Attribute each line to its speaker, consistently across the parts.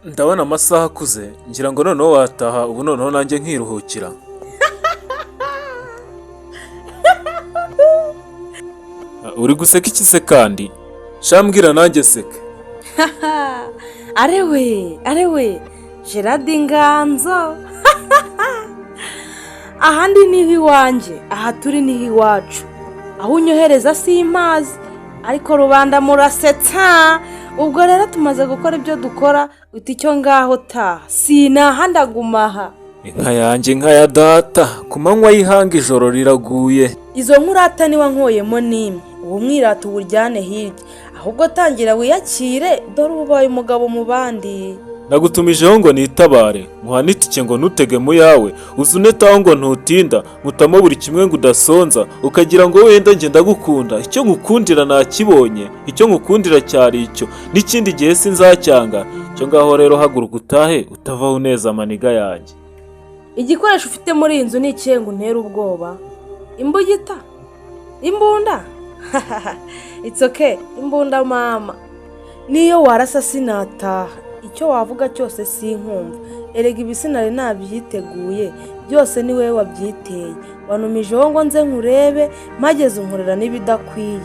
Speaker 1: Ndabona amasaha akuze ngira ngo noneho wataha ubu noneho nanjye nkiruhukira. Uri guseka iki se kandi? Shambwira nanjye seke.
Speaker 2: arewe Gerard Nganzo. Ahandi niho iwanjye, aha turi niho iwacu. Aho unyohereza simazi, ariko rubanda murasetsa. Ubwo rero tumaze gukora ibyo dukora, uti icyo ngaho taha. Sinaha ndagumaha.
Speaker 1: Inka yanjye inka ya data, ku manywa y'ihanga ijoro riraguye.
Speaker 2: Izo nkurata niwa nkoyemo nimwe, uwo mwirata uburyane hirya. Ahubwo tangira wiyakire, dore ubaye umugabo mu bandi.
Speaker 1: Nagutumijeho ngo nitabare, muhana itike ngo ntutege mu yawe, uzunetaho ngo ntutinda, mutamo buri kimwe ngo udasonza, ukagira ngo wenda njye ndagukunda, icyo ngukundira nakibonye, icyo ngukundira cyari icyo, n'ikindi gihe sinzacyanga, cyo ngaho rero haguruka utahe, utavaho neza amaniga yanjye.
Speaker 2: Igikoresho ufite muri iyi nzu ni ikihe ngo untere ubwoba? Imbugita? Imbunda? It's okay, imbunda mama. Niyo warasa sinataha. Icyo wavuga cyose sinkumva. Erega ibisinari nabyiteguye, byose ni wewe wabyiteye. Wanumijeho ngo nze nkurebe, mageze unkorera n'ibidakwiye.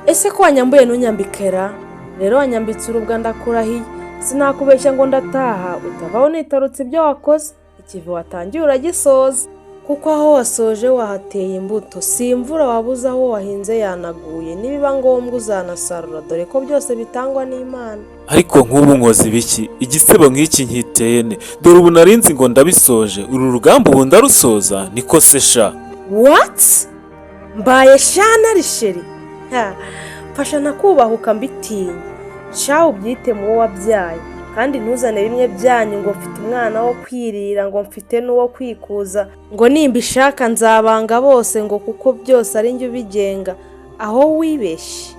Speaker 2: Ese ko wanyambuye ntunyambikera? Rero wanyambitse urubwa ndakurahiye. Sinakubeshya ngo ndataha, utavaho nitarutse ibyo wakoze. Ikivi watangiye uragisoza. Kuko aho wasoje wahateye imbuto, si imvura wabuze aho wahinze yanaguye, nibiba ngombwa uzanasarura, dore ko byose bitangwa n'Imana.
Speaker 1: Ariko nk'ubu nkoze biki? Igisebo nk'iki nkiteye ne? Dore ubu narinzi ngo ndabisoje, uru rugamba ubu ndarusoza, niko se sha.
Speaker 2: What? Mbaye shana risheri. Fasha nakubahuka mbitinya. Sha ubyite mu wabyaye. Kandi ntuzane bimwe byanyu ngo mfite umwana wo kwirira, ngo mfite n'uwo kwikuza, ngo nimbishaka nzabanga bose, ngo kuko byose ari njye ubigenga. Aho wibeshye.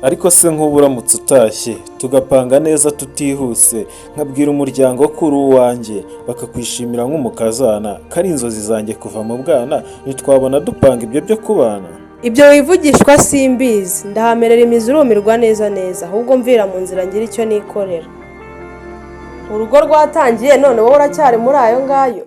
Speaker 1: Ariko se nk'ubu uramutse utashye tugapanga neza tutihuse, nkabwira umuryango ko uri uwanjye, bakakwishimira nk'umukazana, kari inzozi zanjye kuva mu bwana, ntitwabona dupanga ibyo byo kubana.
Speaker 2: Ibyo wivugishwa simbizi, ndahamerera imizi urumirwa neza, ahubwo mvira mu nzira ngira icyo nikorera. Urugo rwatangiye none wowe uracyari muri ayo ngayo.